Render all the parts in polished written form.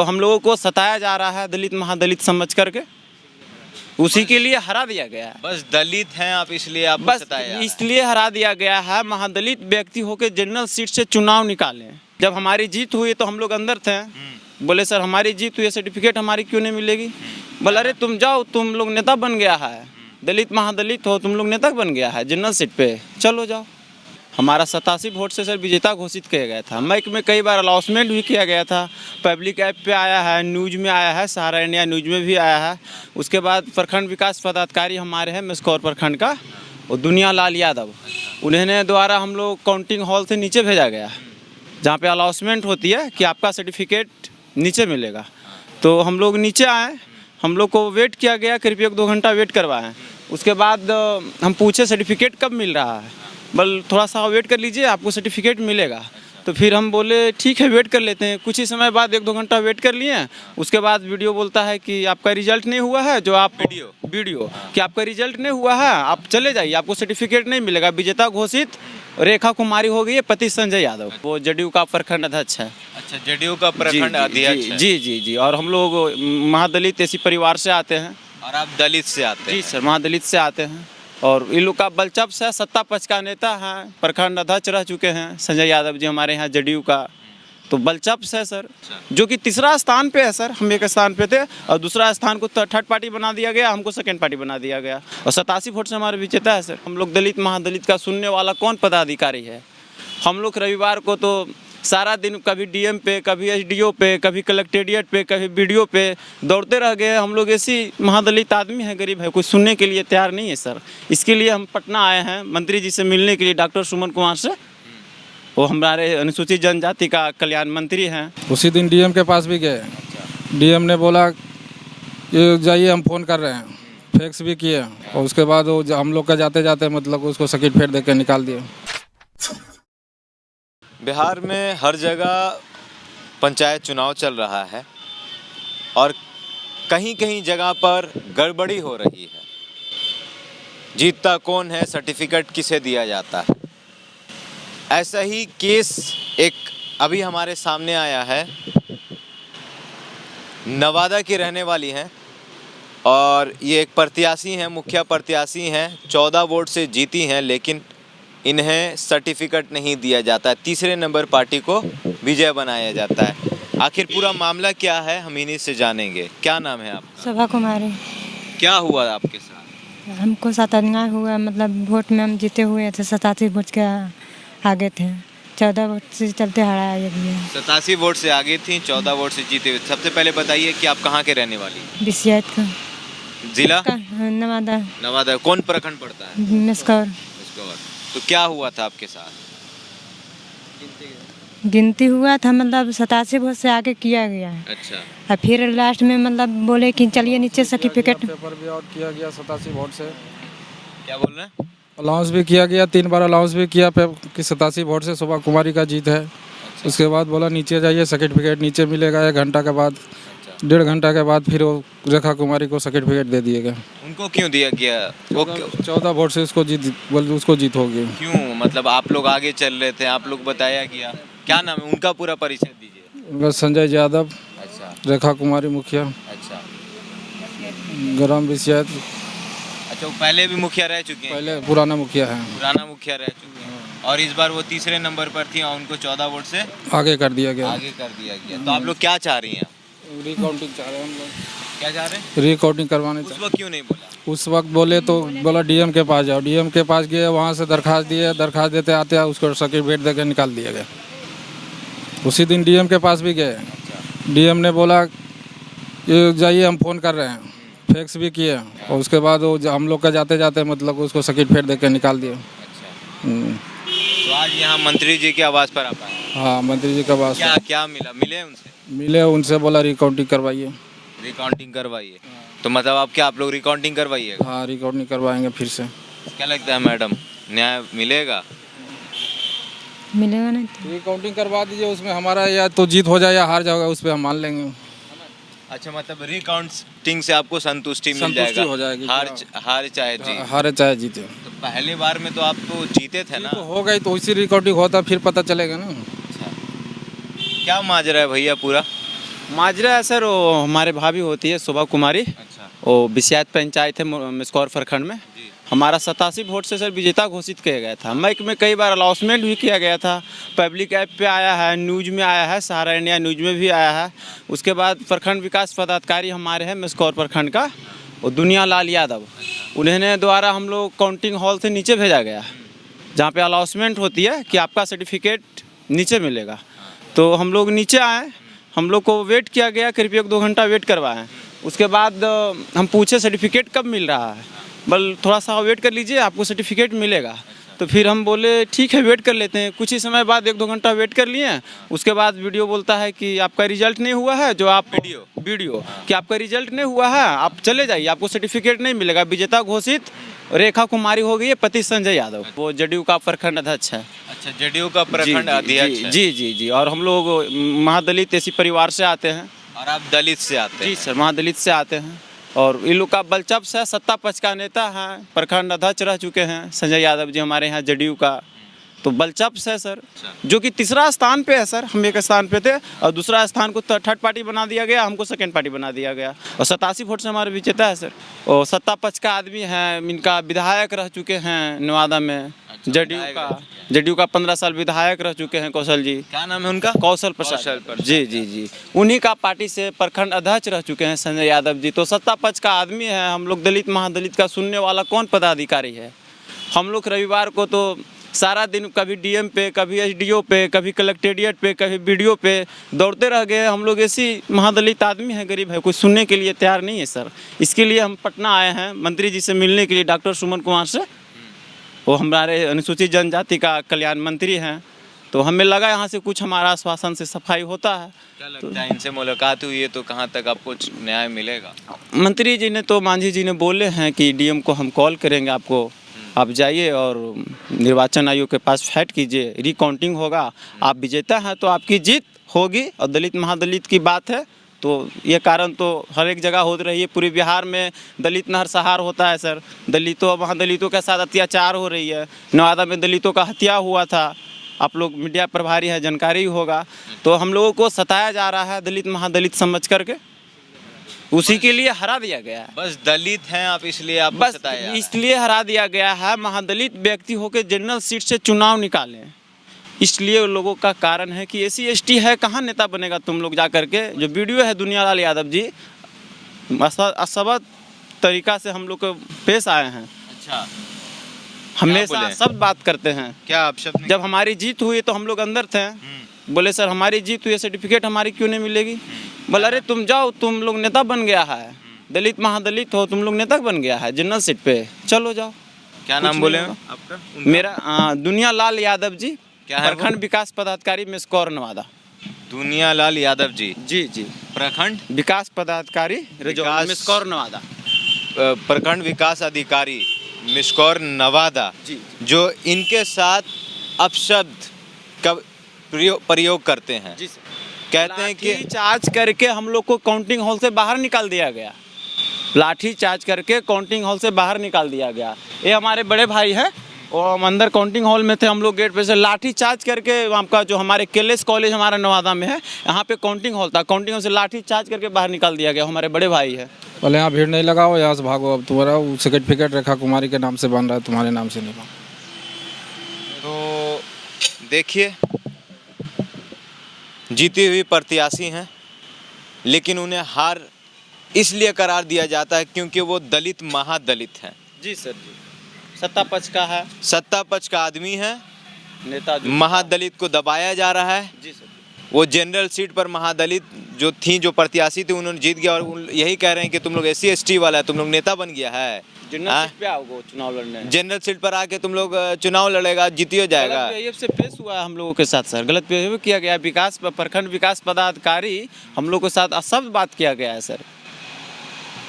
तो हम लोगों को सताया जा रहा है दलित महादलित समझ करके, उसी के लिए हरा दिया गया है। बस दलित हैं आप इसलिए आप बस इसलिए हरा दिया गया है। महादलित व्यक्ति होकर जनरल सीट से चुनाव निकाले। जब हमारी जीत हुई तो हम लोग अंदर थे, बोले सर हमारी जीत हुई है, सर्टिफिकेट हमारी क्यों नहीं मिलेगी? बोले अरे तुम जाओ, तुम लोग नेता बन गया है, दलित महादलित हो, तुम लोग नेता बन गया है जनरल सीट पे, चलो जाओ। हमारा 87 वोट से सर विजेता घोषित किया गया था। माइक में कई बार अनाउंसमेंट भी किया गया था, पब्लिक ऐप पे आया है, न्यूज़ में आया है, सहारा इंडिया न्यूज़ में भी आया है। उसके बाद प्रखंड विकास पदाधिकारी हमारे हैं मेस्कौर प्रखंड का, और दुनिया लाल यादव, उन्होंने द्वारा हम लोग काउंटिंग हॉल से नीचे भेजा गया, जहाँ पे अनाउंसमेंट होती है कि आपका सर्टिफिकेट नीचे मिलेगा। तो हम लोग नीचे आए, हम लोग को वेट किया गया, करीब 1-2 घंटा वेट करवाएं। उसके बाद हम पूछे सर्टिफिकेट कब मिल रहा है? बल थोड़ा सा वेट कर लीजिए, आपको सर्टिफिकेट मिलेगा। तो फिर हम बोले ठीक है वेट कर लेते हैं। कुछ ही समय बाद 1-2 घंटा वेट कर लिए। उसके बाद वीडियो बोलता है कि आपका रिजल्ट नहीं हुआ है, जो आप वीडियो कि आपका रिजल्ट नहीं हुआ है, आप चले जाइए, आपको सर्टिफिकेट नहीं मिलेगा। विजेता घोषित रेखा कुमारी हो गई है, पति संजय यादव, वो जदयू का प्रखंड अध्यक्ष है। अच्छा, जदयू का प्रखंड अध्यक्ष है। जी जी जी। और हम लोग महादलित ऐसी परिवार से आते हैं। और आप दलित से आते हैं? जी सर, महादलित से आते हैं। और इन लोग का बलचब से सत्ता पक्ष का नेता है, प्रखंड अध्यक्ष रह चुके हैं संजय यादव जी हमारे यहाँ जदयू का। तो बलचब से सर, जो कि तीसरा स्थान पे है सर, हम एक स्थान पे थे और दूसरा स्थान को थर्ड पार्टी बना दिया गया, हमको सेकंड पार्टी बना दिया गया। और 87 वोट से हमारे विजेता है सर। हम लोग दलित महादलित का सुनने वाला कौन पदाधिकारी है? हम लोग रविवार को तो सारा दिन कभी डीएम पे, कभी एसडीओ पे, कभी कलेक्टेरिएट पे, कभी बीडीओ पे दौड़ते रह गए। हम लोग ऐसी महादलित आदमी है, गरीब है, कोई सुनने के लिए तैयार नहीं है सर। इसके लिए हम पटना आए हैं मंत्री जी से मिलने के लिए, डॉक्टर सुमन कुमार से। वो हमारे अनुसूचित जनजाति का कल्याण मंत्री हैं। उसी दिन डीएम के पास भी गए। डीएम ने बोला कि जाइए हम फ़ोन कर रहे हैं, फैक्स भी किए। और उसके बाद वो हम लोग का जाते जाते मतलब उसको सर्टिफिकेट दे के निकाल दिया। बिहार में हर जगह पंचायत चुनाव चल रहा है और कहीं कहीं जगह पर गड़बड़ी हो रही है। जीतता कौन है, सर्टिफिकेट किसे दिया जाता है, ऐसा ही केस एक अभी हमारे सामने आया है। नवादा की रहने वाली हैं और ये एक प्रत्याशी हैं, मुखिया प्रत्याशी हैं, 14 वोट से जीती हैं, लेकिन इन्हें सर्टिफिकेट नहीं दिया जाता। तीसरे नंबर पार्टी को विजय बनाया जाता है। आखिर पूरा मामला क्या है, हम इन्हीं से जानेंगे। क्या नाम है आपका? शोभा कुमारी। क्या हुआ आपके साथ? हमको साथ अन्याय हुआ, मतलब वोट में हम जीते हुए थे, 87 वोट के आगे थे, 14 वोट से चलते हराया गया। 87 वोट से आगे थी, 14 वोट से जीते हुए। सबसे पहले बताइए कि आप कहाँ के रहने वाली? बिसियात का। जिला? नवादा। नवादा। कौन प्रखंड पड़ता है? मेस्कौर। तो क्या हुआ था आपके साथ? गिनती हुआ था, मतलब 87 वोट से आगे किया गया है। अच्छा। और फिर लास्ट में मतलब बोले कि चलिए नीचे सर्टिफिकेट। पेपर भी आउट किया गया 87 वोट से। क्या बोल रहे हैं? अलाउंस भी किया गया, 3 बार अलाउंस भी किया कि 87 वोट से शोभा कुमारी का जीत है। उसके बाद बोला नीचे जाइए, सर्टिफिकेट नीचे मिलेगा 1 घंटा के बाद। 1.5 घंटा के बाद फिर वो रेखा कुमारी को सर्टिफिकेट दे दिए गए। उनको क्यों दिया गया? वो 14 वोट से उसको जीत हो गई। क्यों? मतलब आप लोग आगे चल रहे थे, आप लोग बताया गया। क्या नाम है उनका? पूरा परिचय दीजिए। उनका संजय यादव। अच्छा। रेखा कुमारी मुखिया। अच्छा। ग्राम बिसियात। अच्छा, वो पहले भी मुखिया रह चुके हैं? पहले पुराना मुखिया है। पुराना मुखिया रह चुके हैं। और इस बार वो तीसरे नंबर पर थी और उनको 14 वोट से आगे कर दिया गया। आगे कर दिया गया। तो आप लोग क्या चाह रही हैं? रिकाउंटिंग चाह रहे हैं हम लोग। क्या चाह रहे हैं? रिकाउंटिंग करवाने। उस वक्त क्यों नहीं बोला? उस वक्त बोले तो बोला डीएम के पास जाओ। डीएम के पास गए, वहाँ से दरखास्त दिए, दरखास्त देते आते उसको सर्टिफिकेट देकर निकाल दिया गया। उसी दिन डीएम के पास भी गए। डीएम ने बोला कि जाइए हम फ़ोन कर रहे हैं, फैक्स भी किए। और उसके बाद वो हम लोग का जाते जाते मतलब उसको सर्टिफिकेट देकर निकाल दिया। तो आज यहाँ मंत्री जी के आवास पर आप आए? हाँ, मंत्री जी का आवास। क्या मिले उनसे? मिले, उनसे बोला रिकाउंटिंग करवाइए। रिकाउंटिंग करवाइए। तो मतलब आप लोग रिकाउंटिंग करवाइएगा? हाँ, रिकाउंटिंग करवाएंगे फिर से। क्या लगता है मैडम, न्याय मिलेगा? मिलेगा नहीं तो। रिकाउंटिंग करवा दीजिए, उसमें हमारा या तो जीत हो जाए या हार जाएगा, उस पर हम मान लेंगे। अच्छा, मतलब रिकाउंटिंग से आपको संतुष्टि मिल जाएगा? हो जाएगी। हार चाहे जीत। हारे चाहे जीते। तो पहली बार में तो आप तो जीते थे ना? तो हो गई, तो उसी रिकाउंटिंग होता फिर पता चलेगा ना। क्या माजरा है भैया पूरा? माजरा है सर, वो हमारे भाभी होती है शोभा कुमारी, अच्छा वो बिसियात पंचायत है मिसकौर प्रखंड में। हमारा 87 वोट से सर विजेता घोषित किया गया था। मैक में कई बार अनाउंसमेंट भी किया गया था, पब्लिक ऐप पे आया है, न्यूज़ में आया है, सहारा इंडिया न्यूज़ में भी आया है। उसके बाद प्रखंड विकास पदाधिकारी हमारे हैं मिसकौर प्रखंड का, वो दुनिया लाल यादव, उन्होंने द्वारा हम लोग काउंटिंग हॉल से नीचे भेजा गया, जहाँ पे अनाउंसमेंट होती है कि आपका सर्टिफिकेट नीचे मिलेगा। तो हम लोग नीचे आए, हम लोग को वेट किया गया, करीब 1-2 घंटा वेट करवाएं। उसके बाद हम पूछे सर्टिफिकेट कब मिल रहा है, बल थोड़ा सा वेट कर लीजिए आपको सर्टिफिकेट मिलेगा। तो फिर हम बोले ठीक है वेट कर लेते हैं। कुछ ही समय बाद 1-2 घंटा वेट कर लिए। उसके बाद वीडियो बोलता है कि आपका रिजल्ट नहीं हुआ है, जो आप वीडियो कि आपका रिजल्ट नहीं हुआ है, आप चले जाइए, आपको सर्टिफिकेट नहीं मिलेगा। विजेता घोषित रेखा कुमारी हो गई है, पति संजय यादव, वो जदयू का प्रखंड अध्यक्ष है। अच्छा, जदयू का प्रखंड अध्यक्ष है। जी जी जी। और हम लोग महादलित ऐसी परिवार से आते हैं। और आप दलित से आते हैं? जी सर, महादलित से आते हैं। और इन लोग का बलचप से सत्ता पक्ष का नेता हैं, प्रखंड अध्यक्ष रह चुके हैं संजय यादव जी हमारे यहाँ जदयू का। तो बलचप से सर, जो कि तीसरा स्थान पे है सर, हम एक स्थान पे थे और दूसरा स्थान को थर्ड पार्टी बना दिया गया, हमको सेकंड पार्टी बना दिया गया। और 87 वोट से हमारे विजेता है सर। और सत्ता पक्ष का आदमी है, इनका विधायक रह चुके हैं नवादा में, जदयू का 15 साल विधायक रह चुके हैं कौशल जी। क्या नाम है उनका? कौशल प्रसाद। जी जी जी। उन्हीं का पार्टी से प्रखंड अध्यक्ष रह चुके हैं संजय यादव जी। तो सत्ता पक्ष का आदमी है। हम लोग दलित महादलित का सुनने वाला कौन पदाधिकारी है? हम लोग रविवार को तो सारा दिन कभी डीएम पे, कभी एसडीओ पे, कभी कलेक्टेरिएट पे, कभी बीडीओ पे दौड़ते रह गए। हम लोग ऐसी महादलित आदमी हैं, गरीब है, कोई सुनने के लिए तैयार नहीं है सर। इसके लिए हम पटना आए हैं मंत्री जी से मिलने के लिए, डॉक्टर सुमन कुमार से। वो हमारे अनुसूचित जनजाति का कल्याण मंत्री हैं। तो हमें लगा यहाँ से कुछ हमारा आश्वासन से सफाई होता है। क्या लगता है इनसे मुलाकात हुई है तो कहाँ तक आपको न्याय मिलेगा? मंत्री जी ने तो, मांझी जी ने बोले हैं कि डीएम को हम कॉल करेंगे आपको, आप जाइए और निर्वाचन आयोग के पास फाइट कीजिए, रिकाउंटिंग होगा, आप विजेता हैं तो आपकी जीत होगी। और दलित महादलित की बात है तो ये कारण तो हर एक जगह हो रही है। पूरे बिहार में दलित नरसंहार होता है सर, दलितों महादलितों के साथ अत्याचार हो रही है। नवादा में दलितों का हत्या हुआ था, आप लोग मीडिया प्रभारी है, जानकारी होगा। तो हम लोगों को सताया जा रहा है दलित महादलित समझ करके, उसी के लिए हरा दिया गया है। बस दलित हैं आप इसलिए आप बस इसलिए हरा दिया गया है। महादलित व्यक्ति होकर जनरल सीट से चुनाव निकालें, इसलिए लोगों का कारण है कि एसी एसटी है, कहाँ नेता बनेगा तुम लोग जा करके। जो वीडियो है दुनिया लाल यादव जी असबद तरीका से हम लोग को पेश आए हैं। अच्छा, हमेशा सब बात करते हैं। क्या आप शब्द? जब हमारी जीत हुई तो हम लोग अंदर थे, बोले सर हमारी जीत हुई, सर्टिफिकेट हमारी क्यों नहीं मिलेगी? बोला अरे तुम जाओ, तुम लोग नेता बन गया है, दलित महादलित हो, तुम लोग नेता बन गया है जनरल सीट पे, चलो जाओ। क्या नाम बोले आपका? मेरा दुनिया लाल यादव जी, क्या है? प्रखंड विकास पदाधिकारी मिसकौर नवादा। दुनिया लाल यादव जी? जी जी। प्रखंड विकास पदाधिकारी मिसकौर नवादा। प्रखंड विकास अधिकारी मिसकौर नवादा जी। जो इनके साथ अपशब्द का प्रयोग करते हैं जी सर। कहते हैं कि लाठी चार्ज करके हम लोग को काउंटिंग हॉल से बाहर निकाल दिया गया। लाठी चार्ज करके काउंटिंग हॉल से बाहर निकाल दिया गया। ये हमारे बड़े भाई हैं, और हम अंदर काउंटिंग हॉल में थे, हम लोग गेट पे से लाठी चार्ज करके, आपका जो हमारे केलेस कॉलेज हमारा नवादा में है, यहाँ पे काउंटिंग हॉल था, काउंटिंग हॉल से लाठी चार्ज करके बाहर निकाल दिया गया। हमारे बड़े भाई है। बोले यहाँ भीड़ नहीं लगाओ, यहाँ से भागो, अब तुम्हारा सर्टिफिकेट रेखा कुमारी के नाम से बन रहा है, तुम्हारे नाम से नहीं बन। तो देखिए, जीती हुई प्रत्याशी हैं, लेकिन उन्हें हार इसलिए करार दिया जाता है क्योंकि वो दलित महादलित हैं। जी सर जी। सत्ता पक्ष का है, सत्ता पक्ष का आदमी है, नेता महादलित को दबाया जा रहा है। जी सर। वो जनरल सीट पर महादलित जो थी, जो प्रत्याशी थी, उन्होंने जीत गया और यही कह रहे हैं कि तुम लोग SC ST वाला है, तुम लोग नेता बन गया है, जनरल सीट पे आओगे चुनाव लड़ने, जनरल सीट पर आके तुम लोग चुनाव लड़ेगा, जीतियो जाएगा। गलत से पेश हुआ है हम लोगों के साथ सर, गलत पेश किया गया। विकास प्रखंड विकास पदाधिकारी हम लोग के साथ सब बात किया गया है सर,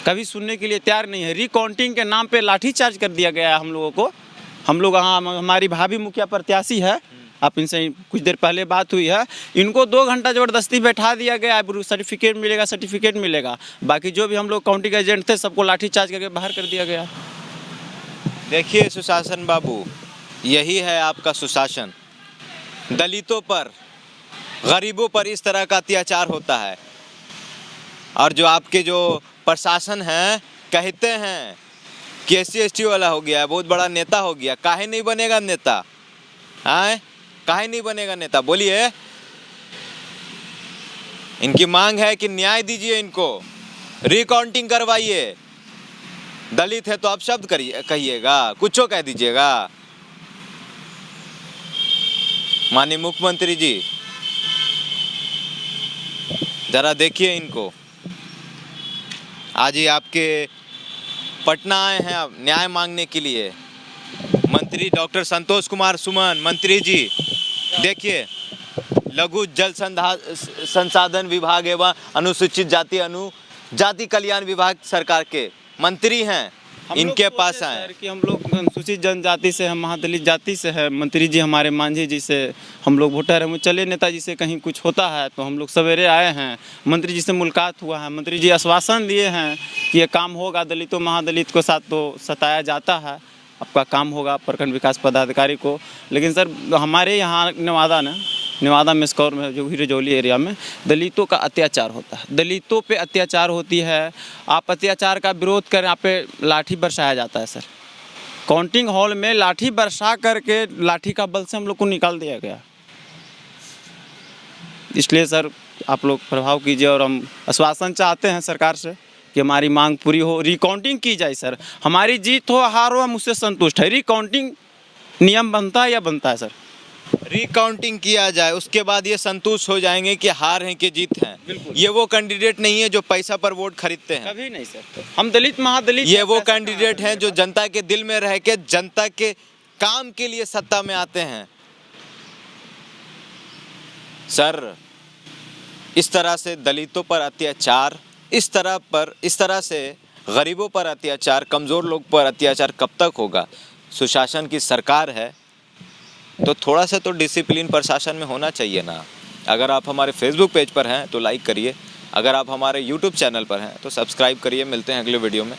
कभी सुनने के लिए तैयार नहीं है। रिकाउंटिंग के नाम पे लाठी चार्ज कर दिया गया है हम लोगों को। हम लोग यहाँ, हमारी भाभी मुखिया प्रत्याशी है, आप इनसे कुछ देर पहले बात हुई है, इनको 2 घंटा ज़बरदस्ती बैठा दिया गया, सर्टिफिकेट मिलेगा, सर्टिफिकेट मिलेगा। बाकी जो भी हम लोग काउंटिंग एजेंट थे सबको लाठी चार्ज करके बाहर कर दिया गया। देखिए सुशासन बाबू, यही है आपका सुशासन। दलितों पर, गरीबों पर इस तरह का अत्याचार होता है। और जो आपके जो प्रशासन है कहते हैं कि SC/ST वाला हो गया है, बहुत बड़ा नेता हो गया, काहे नहीं बनेगा नेता? हाँ, काहे नहीं बनेगा नेता? बोलिए। इनकी मांग है कि न्याय दीजिए, इनको रिकाउंटिंग करवाइए। दलित है तो आप शब्द कहिएगा, कुछ कह दीजिएगा। माननीय मुख्यमंत्री जी, जरा देखिए इनको। आज ही आपके पटना आए हैं अब न्याय मांगने के लिए। मंत्री डॉक्टर संतोष कुमार सुमन, मंत्री जी देखिए, लघु जल संसाधन विभाग एवं अनुसूचित जाति कल्याण विभाग सरकार के मंत्री हैं, इनके पास आए कि हम लोग अनुसूचित जनजाति से, हम महादलित जाति से है। मंत्री जी हमारे मांझी जी से हम लोग वोटर हैं, चले नेताजी से कहीं कुछ होता है तो हम लोग सवेरे आए हैं। मंत्री जी से मुलाकात हुआ है, मंत्री जी आश्वासन दिए हैं कि ये काम होगा। दलितों महादलित को साथ तो सताया जाता है, आपका काम होगा प्रखंड विकास पदाधिकारी को। लेकिन सर हमारे यहाँ नेवादा मेस्कौर में जो हिरजौली एरिया में दलितों का अत्याचार होता है, दलितों पे अत्याचार होती है। आप अत्याचार का विरोध करें, आप पे लाठी बरसाया जाता है सर। काउंटिंग हॉल में लाठी बरसा करके लाठी का बल से हम लोग को निकाल दिया गया। इसलिए सर आप लोग प्रभाव कीजिए और हम आश्वासन चाहते हैं सरकार से कि हमारी मांग पूरी हो, रिकाउंटिंग की जाए सर। हमारी जीत हो हार हो हम उससे संतुष्ट है। रिकाउंटिंग नियम बनता है या बनता है सर? रिकाउंटिंग किया जाए, उसके बाद ये संतुष्ट हो जाएंगे कि हार हैं कि जीत हैं। ये वो कैंडिडेट नहीं है जो पैसा पर वोट खरीदते हैं, कभी नहीं सर। हम दलित महादलित, ये वो कैंडिडेट हैं जो जनता के दिल में रह के जनता के काम के लिए सत्ता में आते हैं। सर इस तरह से दलितों पर अत्याचार, इस तरह से गरीबों पर अत्याचार, कमज़ोर लोग पर अत्याचार कब तक होगा? सुशासन की सरकार है तो थोड़ा सा तो डिसिप्लिन प्रशासन में होना चाहिए ना। अगर आप हमारे फेसबुक पेज पर हैं तो लाइक करिए, अगर आप हमारे यूट्यूब चैनल पर हैं तो सब्सक्राइब करिए। मिलते हैं अगले वीडियो में।